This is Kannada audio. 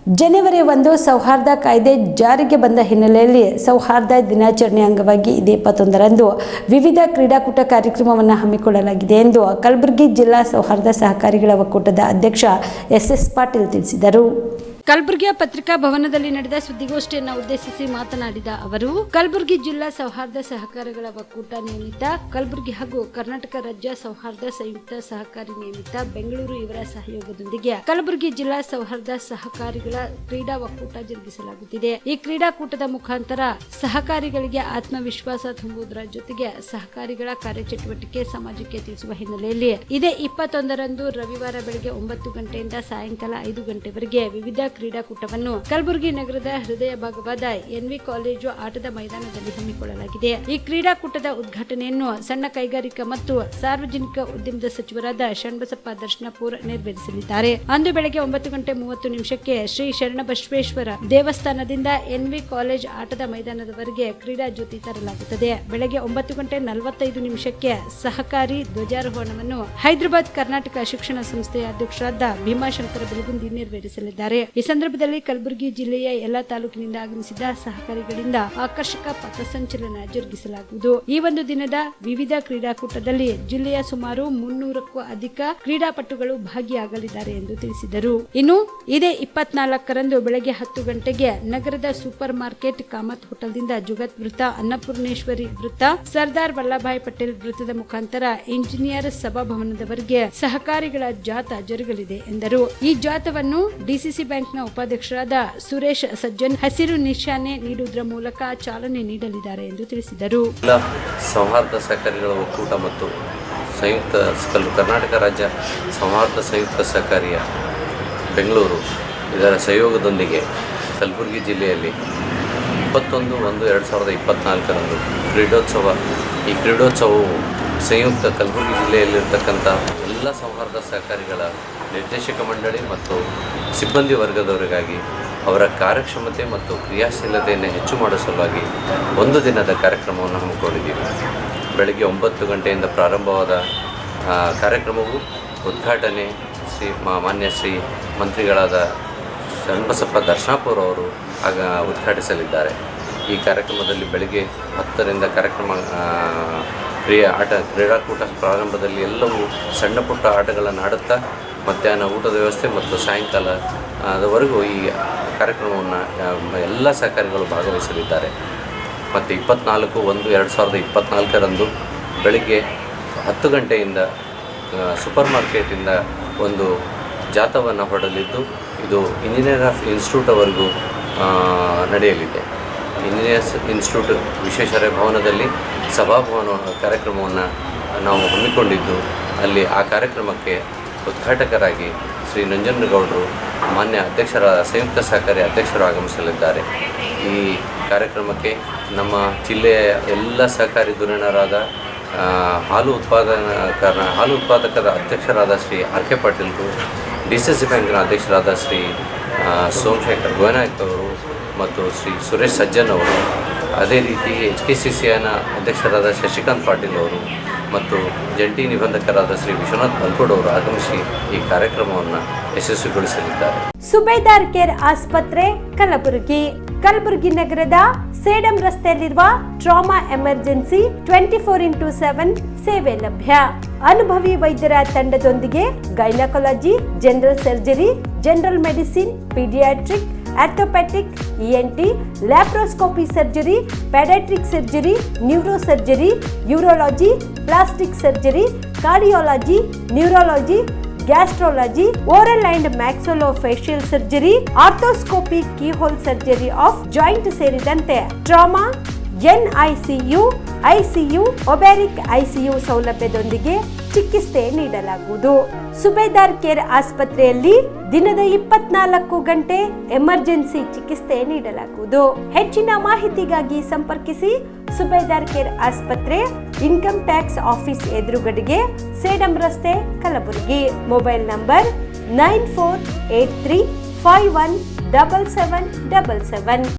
ಜನವರಿ 1 ಸೌಹಾರ್ದ ಕಾಯ್ದೆ ಜಾರಿಗೆ ಬಂದ ಹಿನ್ನೆಲೆಯಲ್ಲಿ ಸೌಹಾರ್ದ ದಿನಾಚರಣೆ ಅಂಗವಾಗಿ ಇದೇ 21ರಂದು ವಿವಿಧ ಕ್ರೀಡಾಕೂಟ ಕಾರ್ಯಕ್ರಮವನ್ನು ಹಮ್ಮಿಕೊಳ್ಳಲಾಗಿದೆ ಎಂದು ಕಲಬುರಗಿ ಜಿಲ್ಲಾ ಸೌಹಾರ್ದ ಸಹಕಾರಿಗಳ ಒಕ್ಕೂಟದ ಅಧ್ಯಕ್ಷ ಎಸ್ ಪಾಟೀಲ್ ತಿಳಿಸಿದರು. ಕಲಬುರಗಿಯ ಪತ್ರಿಕಾ ಭವನದಲ್ಲಿ ನಡೆದ ಸುದ್ದಿಗೋಷ್ಠಿಯನ್ನು ಉದ್ದೇಶಿಸಿ ಮಾತನಾಡಿದ ಅವರು, ಕಲಬುರಗಿ ಜಿಲ್ಲಾ ಸೌಹಾರ್ದ ಸಹಕಾರಿಗಳ ಒಕ್ಕೂಟ ನಿಯಮಿತ ಕಲಬುರಗಿ ಹಾಗೂ ಕರ್ನಾಟಕ ರಾಜ್ಯ ಸೌಹಾರ್ದ ಸಂಯುಕ್ತ ಸಹಕಾರಿ ನಿಯಮಿತ ಬೆಂಗಳೂರು ಇವರ ಸಹಯೋಗದೊಂದಿಗೆ ಕಲಬುರಗಿ ಜಿಲ್ಲಾ ಸೌಹಾರ್ದ ಸಹಕಾರಿಗಳ ಕ್ರೀಡಾ ಒಕ್ಕೂಟ ಜರುಗಿಸಲಾಗುತ್ತಿದೆ. ಈ ಕ್ರೀಡಾಕೂಟದ ಮುಖಾಂತರ ಸಹಕಾರಿಗಳಿಗೆ ಆತ್ಮವಿಶ್ವಾಸ ತುಂಬುವುದರ ಜೊತೆಗೆ ಸಹಕಾರಿಗಳ ಕಾರ್ಯಚಟುವಟಿಕೆ ಸಮಾಜಕ್ಕೆ ತಿಳಿಸುವ ಹಿನ್ನೆಲೆಯಲ್ಲಿ ಇದೇ 21ರಂದು ರವಿವಾರ ಬೆಳಗ್ಗೆ 9 ಗಂಟೆಯಿಂದ ಸಾಯಂಕಾಲ 5 ಗಂಟೆವರೆಗೆ ವಿವಿಧ ಕ್ರೀಡಾಕೂಟವನ್ನು ಕಲಬುರಗಿ ನಗರದ ಹೃದಯ ಭಾಗವಾದ ಎನ್ವಿ ಕಾಲೇಜು ಆಟದ ಮೈದಾನದಲ್ಲಿ ಹಮ್ಮಿಕೊಳ್ಳಲಾಗಿದೆ. ಈ ಕ್ರೀಡಾಕೂಟದ ಉದ್ಘಾಟನೆಯನ್ನು ಸಣ್ಣ ಕೈಗಾರಿಕಾ ಮತ್ತು ಸಾರ್ವಜನಿಕ ಉದ್ಯಮದ ಸಚಿವರಾದ ಶರಣಬಸಪ್ಪ ದರ್ಶನಪುರ ನೆರವೇರಿಸಲಿದ್ದಾರೆ. ಅಂದು ಬೆಳಗ್ಗೆ 9:30 ಶ್ರೀ ಶರಣಬಸವೇಶ್ವರ ದೇವಸ್ಥಾನದಿಂದ ಎನ್ವಿ ಕಾಲೇಜ್ ಆಟದ ಮೈದಾನದವರೆಗೆ ಕ್ರೀಡಾ ಜ್ಯೋತಿ ತರಲಾಗುತ್ತದೆ. ಬೆಳಗ್ಗೆ 9:45 ಸಹಕಾರಿ ಧ್ವಜಾರೋಹಣವನ್ನು ಹೈದರಾಬಾದ್ ಕರ್ನಾಟಕ ಶಿಕ್ಷಣ ಸಂಸ್ಥೆಯ ಅಧ್ಯಕ್ಷರಾದ ಭೀಮಾಶಂಕರ ಬೆಳಗುಂದಿ ನೆರವೇರಿಸಲಿದ್ದಾರೆ. ಈ ಸಂದರ್ಭದಲ್ಲಿ ಕಲಬುರಗಿ ಜಿಲ್ಲೆಯ ಎಲ್ಲಾ ತಾಲೂಕಿನಿಂದ ಆಗಮಿಸಿದ ಸಹಕಾರಿಗಳಿಂದ ಆಕರ್ಷಕ ಪಥಸಂಚಲನ ಜರುಗಿಸಲಾಗುವುದು. ಈ ಒಂದು ದಿನದ ವಿವಿಧ ಕ್ರೀಡಾಕೂಟದಲ್ಲಿ ಜಿಲ್ಲೆಯ ಸುಮಾರು 300ಕ್ಕೂ ಅಧಿಕ ಕ್ರೀಡಾಪಟುಗಳು ಭಾಗಿಯಾಗಲಿದ್ದಾರೆ ಎಂದು ತಿಳಿಸಿದರು. ಇನ್ನು ಇದೇ 24ರಂದು ಬೆಳಗ್ಗೆ 10 ಗಂಟೆಗೆ ನಗರದ ಸೂಪರ್ ಮಾರ್ಕೆಟ್ ಕಾಮತ್ ಹೋಟೆಲ್ದಿಂದ ಜುಗತ್ ವೃತ್ತ, ಅನ್ನಪೂರ್ಣೇಶ್ವರಿ ವೃತ್ತ, ಸರ್ದಾರ್ ವಲ್ಲಭಾಯ್ ಪಟೇಲ್ ವೃತ್ತದ ಮುಖಾಂತರ ಇಂಜಿನಿಯರ್ ಸಭಾಭವನದವರೆಗೆ ಸಹಕಾರಿಗಳ ಜಾಥಾ ಜರುಗಲಿದೆ ಎಂದರು. ಈ ಜಾಥಾವನ್ನು ಡಿಸಿಸಿ ಬ್ಯಾಂಕ್ನ ಉಪಾಧ್ಯಕ್ಷರಾದ ಸುರೇಶ್ ಸಜ್ಜನ್ ಹಸಿರು ನಿಶಾನೆ ನೀಡುವುದರ ಮೂಲಕ ಚಾಲನೆ ನೀಡಲಿದ್ದಾರೆ ಎಂದು ತಿಳಿಸಿದರು. ಸೌಹಾರ್ದ ಸಹಕಾರಿಗಳ ಒಕ್ಕೂಟ ಮತ್ತು ಸಂಯುಕ್ತ ಕರ್ನಾಟಕ ರಾಜ್ಯ ಸೌಹಾರ್ದ ಸಂಯುಕ್ತ ಸಹಕಾರಿಯ ಬೆಂಗಳೂರು ಇದರ ಸಹಯೋಗದೊಂದಿಗೆ ಕಲಬುರಗಿ ಜಿಲ್ಲೆಯಲ್ಲಿ 21/1/2024ರಂದು ಕ್ರೀಡೋತ್ಸವ. ಈ ಕ್ರೀಡೋತ್ಸವವು ಸಂಯುಕ್ತ ಕಲಬುರಗಿ ಜಿಲ್ಲೆಯಲ್ಲಿರ್ತಕ್ಕಂಥ ಎಲ್ಲ ಸೌಹಾರ್ದ ಸಹಕಾರಿಗಳ ನಿರ್ದೇಶಕ ಮಂಡಳಿ ಮತ್ತು ಸಿಬ್ಬಂದಿ ವರ್ಗದವರಿಗಾಗಿ ಅವರ ಕಾರ್ಯಕ್ಷಮತೆ ಮತ್ತು ಕ್ರಿಯಾಶೀಲತೆಯನ್ನು ಹೆಚ್ಚು ಮಾಡುವ ಸಲುವಾಗಿ ಒಂದು ದಿನದ ಕಾರ್ಯಕ್ರಮವನ್ನು ಹಮ್ಮಿಕೊಂಡಿದ್ದೀವಿ. ಬೆಳಗ್ಗೆ 9 ಗಂಟೆಯಿಂದ ಪ್ರಾರಂಭವಾದ ಕಾರ್ಯಕ್ರಮವು ಉದ್ಘಾಟನೆ ಮಾನ್ಯ ಶ್ರೀ ಮಂತ್ರಿಗಳಾದ ಶರಣಬಸಪ್ಪ ದರ್ಶನಪುರ ಅವರು ಉದ್ಘಾಟಿಸಲಿದ್ದಾರೆ. ಈ ಕಾರ್ಯಕ್ರಮದಲ್ಲಿ ಬೆಳಗ್ಗೆ 10ರಿಂದ ಕಾರ್ಯಕ್ರಮ ಕ್ರೀಡಾಕೂಟ ಪ್ರಾರಂಭದಲ್ಲಿ ಎಲ್ಲವೂ ಸಣ್ಣ ಪುಟ್ಟ ಆಟಗಳನ್ನು ಆಡುತ್ತಾ ಮಧ್ಯಾಹ್ನ ಊಟದ ವ್ಯವಸ್ಥೆ ಮತ್ತು ಸಾಯಂಕಾಲದವರೆಗೂ ಈ ಕಾರ್ಯಕ್ರಮವನ್ನು ಎಲ್ಲ ಸಹಕಾರಿಗಳು ಭಾಗವಹಿಸಲಿದ್ದಾರೆ. ಮತ್ತು 24/1/2024ರಂದು ಬೆಳಗ್ಗೆ 10 ಗಂಟೆಯಿಂದ ಸೂಪರ್ ಮಾರ್ಕೆಟಿಂದ ಒಂದು ಜಾಥಾವನ್ನು ಹೊರಡಲಿದ್ದು ಇದು ಇಂಜಿನಿಯರ್ ಆಫ್ ಇನ್ಸ್ಟಿಟ್ಯೂಟ್ವರೆಗೂ ನಡೆಯಲಿದೆ. ಇಂಜಿನಿಯರ್ಸ್ ಇನ್ಸ್ಟಿಟ್ಯೂಟ್ ವಿಶ್ವೇಶ್ವರಯ್ಯ ಭವನದಲ್ಲಿ ಸಭಾಭವನ ಕಾರ್ಯಕ್ರಮವನ್ನು ನಾವು ಹಮ್ಮಿಕೊಂಡಿದ್ದು, ಅಲ್ಲಿ ಆ ಕಾರ್ಯಕ್ರಮಕ್ಕೆ ಉದ್ಘಾಟಕರಾಗಿ ಶ್ರೀ ನಂಜನಗೌಡರು ಮಾನ್ಯ ಅಧ್ಯಕ್ಷರಾದ ಸಂಯುಕ್ತ ಸಹಕಾರಿ ಅಧ್ಯಕ್ಷರು ಆಗಮಿಸಲಿದ್ದಾರೆ. ಈ ಕಾರ್ಯಕ್ರಮಕ್ಕೆ ನಮ್ಮ ಜಿಲ್ಲೆಯ ಎಲ್ಲ ಸಹಕಾರಿ ಧುರೀಣರಾದ ಹಾಲು ಉತ್ಪಾದಕರ ಅಧ್ಯಕ್ಷರಾದ ಶ್ರೀ ಆರ್ ಕೆ ಪಾಟೀಲ್ರು, ಡಿಸಿಸಿ ಬ್ಯಾಂಕ್ನ ಅಧ್ಯಕ್ಷರಾದ ಶ್ರೀ ಸೋಮಶೇಖರ್ ಗೋನಾಯಕ್ ಅವರು ಮತ್ತು ಶ್ರೀ ಸುರೇಶ್ ಸಜ್ಜನ್ ಅವರು, ಅದೇ ರೀತಿ HKCCIನ ಅಧ್ಯಕ್ಷರಾದ ಶಶಿಕಾಂತ್ ಪಾಟೀಲ್ ಅವರು ಮತ್ತು ಜಂಟಿ ನಿಬಂಧಕರಾದ ಶ್ರೀ ವಿಶ್ವನಾಥ್ ಮಲ್ಕೋಡ್ ಅವರು ಆಗಮಿಸಿ ಈ ಕಾರ್ಯಕ್ರಮವನ್ನು ಯಶಸ್ವಿಗೊಳಿಸಲಿದ್ದಾರೆ. ಸುಬೇದಾರ್ ಕೇರ್ ಆಸ್ಪತ್ರೆ ಕಲಬುರಗಿ ನಗರದ ಸೇಡಂ ರಸ್ತೆಯಲ್ಲಿರುವ ಟ್ರಾಮಾ ಎಮರ್ಜೆನ್ಸಿ 24x7 ಸೇವೆ ಲಭ್ಯ. ಅನುಭವಿ ವೈದ್ಯರ ತಂಡದೊಂದಿಗೆ gynaecology, general surgery, general medicine, paediatric, orthopaedic, ENT, laparoscopy surgery, paediatric surgery, neuro surgery, urology, plastic surgery, cardiology, neurology, gastrology, oral and maxillofacial surgery, arthroscopy, keyhole surgery of joint ಸೇರಿದಂತೆ ಟ್ರಾಮಾ, NICU, ICU, ಒಬ್ಯಾರಿಕ್ ICU ಸೌಲಭ್ಯದೊಂದಿಗೆ ಚಿಕಿತ್ಸೆ ನೀಡಲಾಗುವುದು. ಸುಬೇದಾರ್ ಕೇರ್ ಆಸ್ಪತ್ರೆಯಲ್ಲಿ ದಿನದ 24 ಗಂಟೆ ಎಮರ್ಜೆನ್ಸಿ ಚಿಕಿತ್ಸೆ ನೀಡಲಾಗುವುದು. ಹೆಚ್ಚಿನ ಮಾಹಿತಿಗಾಗಿ ಸಂಪರ್ಕಿಸಿ ಸುಬೇದಾರ್ ಕೇರ್ ಆಸ್ಪತ್ರೆ, ಇನ್ಕಮ್ ಟ್ಯಾಕ್ಸ್ ಆಫೀಸ್ ಎದುರುಗಡೆಗೆ, ಸೇಡಂ ರಸ್ತೆ, ಕಲಬುರಗಿ. Mobile number 9483517777.